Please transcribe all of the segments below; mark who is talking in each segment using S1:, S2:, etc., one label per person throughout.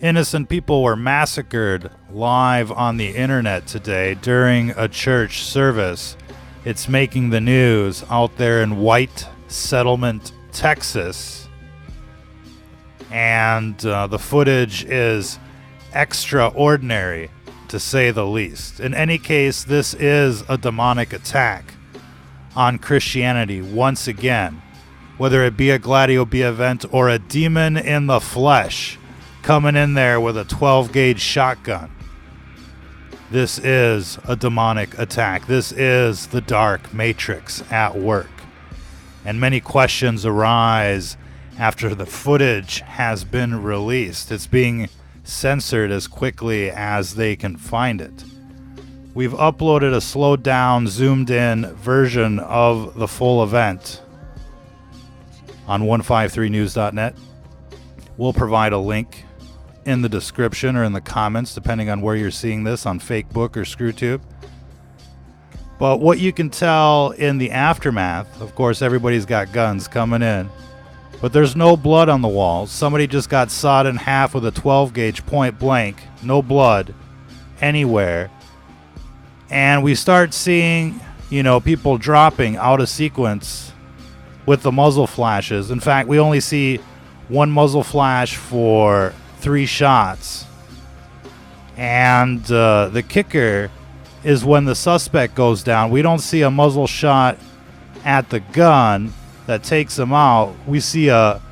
S1: Innocent people were massacred live on the internet today during a church service. It's making the news out there in White Settlement, Texas. And the footage is extraordinary, to say the least. In any case, this is a demonic attack on Christianity once again. Whether it be a gladio event or a demon in the flesh coming in there with a 12-gauge shotgun. This is a demonic attack. This is the dark matrix at work. And many questions arise after the footage has been released. It's being censored as quickly as they can find it. We've uploaded a slowed down, zoomed in version of the full event on 153news.net. We'll provide a link in the description or in the comments, depending on where you're seeing this, on Fakebook or ScrewTube. But what you can tell in the aftermath, of course, everybody's got guns coming in, but there's no blood on the walls. Somebody just got sawed in half with a 12-gauge point blank. No blood anywhere. And we start seeing, people dropping out of sequence with the muzzle flashes. In fact, we only see one muzzle flash for 3 shots. And the kicker is when the suspect goes down, we don't see a muzzle shot at the gun that takes him out. We see what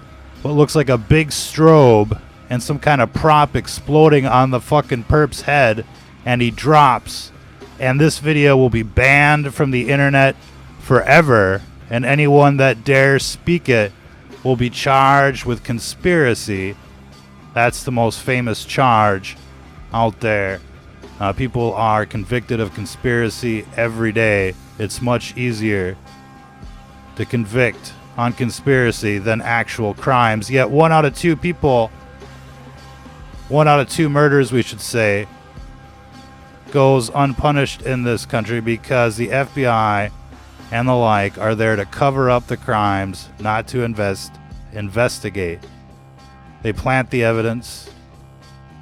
S1: looks like a big strobe and some kind of prop exploding on the fucking perp's head, and he drops. And this video will be banned from the internet forever, and anyone that dares speak it will be charged with conspiracy. That's the most famous charge out there. People are convicted of conspiracy every day. It's much easier to convict on conspiracy than actual crimes. Yet 1 out of 2 murders, we should say, goes unpunished in this country because the FBI and the like are there to cover up the crimes, not to investigate. They plant the evidence.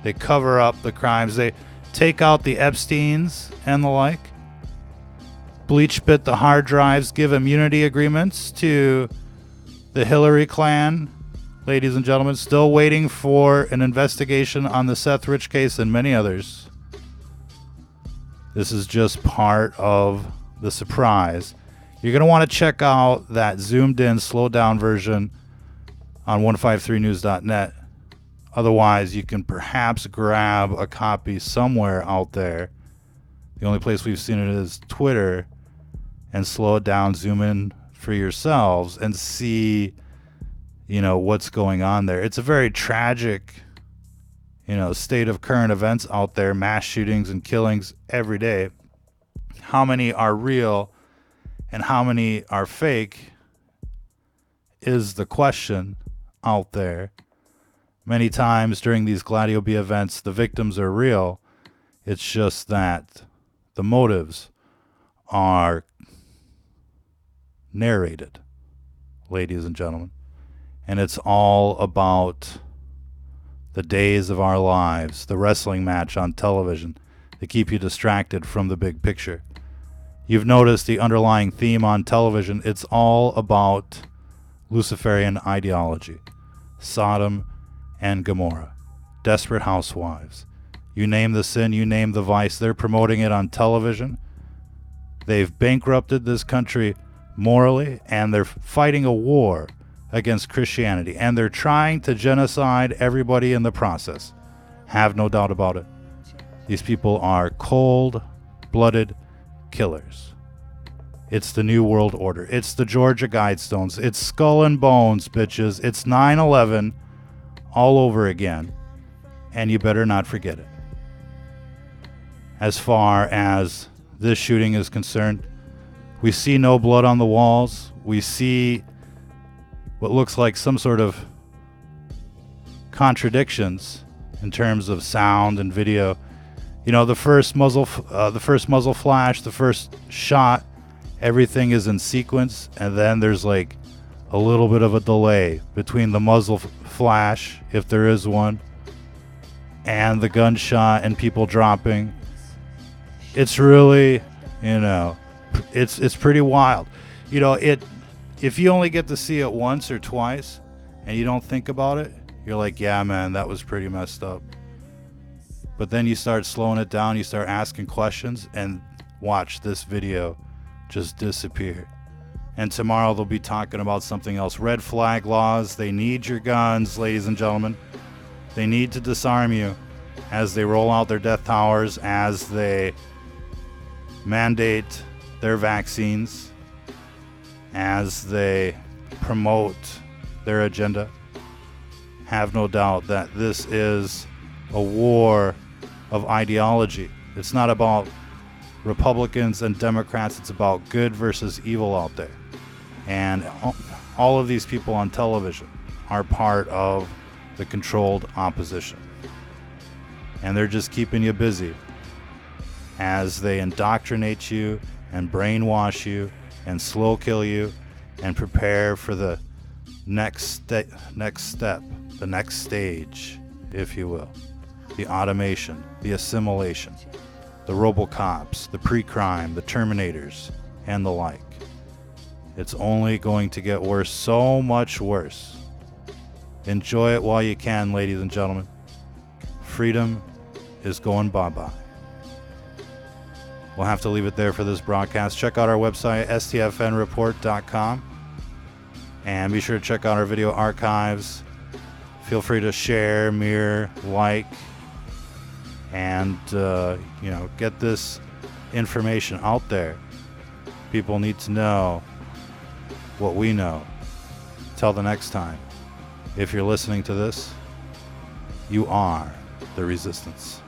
S1: They cover up the crimes. They take out the Epsteins and the like. Bleach bit the hard drives, give immunity agreements to the Hillary clan. Ladies and gentlemen, still waiting for an investigation on the Seth Rich case and many others. This is just part of the surprise. You're going to want to check out that zoomed in, slowed down version on 153news.net. Otherwise, you can perhaps grab a copy somewhere out there. The only place we've seen it is Twitter, and slow it down, zoom in for yourselves and see, what's going on there. It's a very tragic, state of current events out there, mass shootings and killings every day. How many are real and how many are fake is the question out there. Many times during these gladio events, the victims are real. It's just that the motives are narrated, ladies and gentlemen. And it's all about the days of our lives, the wrestling match on television, to keep you distracted from the big picture. You've noticed the underlying theme on television. It's all about Luciferian ideology, Sodom and Gomorrah, Desperate Housewives. You name the sin, you name the vice, they're promoting it on television. They've bankrupted this country morally, and they're fighting a war against Christianity, and they're trying to genocide everybody in the process. Have no doubt about it. These people are cold-blooded killers. It's the New World Order. It's the Georgia Guidestones. It's Skull and Bones, bitches. It's 9/11 all over again, and you better not forget it. As far as this shooting is concerned, we see no blood on the walls. We see what looks like some sort of contradictions in terms of sound and video. The first muzzle flash, the first shot, everything is in sequence, and then there's like a little bit of a delay between the muzzle flash, if there is one, and the gunshot and people dropping. It's really, it's pretty wild. If you only get to see it once or twice and you don't think about it, you're like, yeah, man, that was pretty messed up. But then you start slowing it down, you start asking questions, and watch this video just disappear. And tomorrow they'll be talking about something else. Red flag laws. They need your guns, ladies and gentlemen. They need to disarm you as they roll out their death towers, as they mandate their vaccines, as they promote their agenda. Have no doubt that this is a war of ideology. It's not about Republicans and Democrats. It's about good versus evil out there. And all of these people on television are part of the controlled opposition. And they're just keeping you busy as they indoctrinate you and brainwash you and slow kill you and prepare for the next step, the next stage, if you will. The automation, the assimilation, the RoboCops, the pre-crime, the Terminators, and the like. It's only going to get worse, so much worse. Enjoy it while you can, ladies and gentlemen. Freedom is going bye-bye. We'll have to leave it there for this broadcast. Check out our website, stfnreport.com. And be sure to check out our video archives. Feel free to share, mirror, like, and get this information out there. People need to know what we know. Till the next time, if you're listening to this, you are the resistance.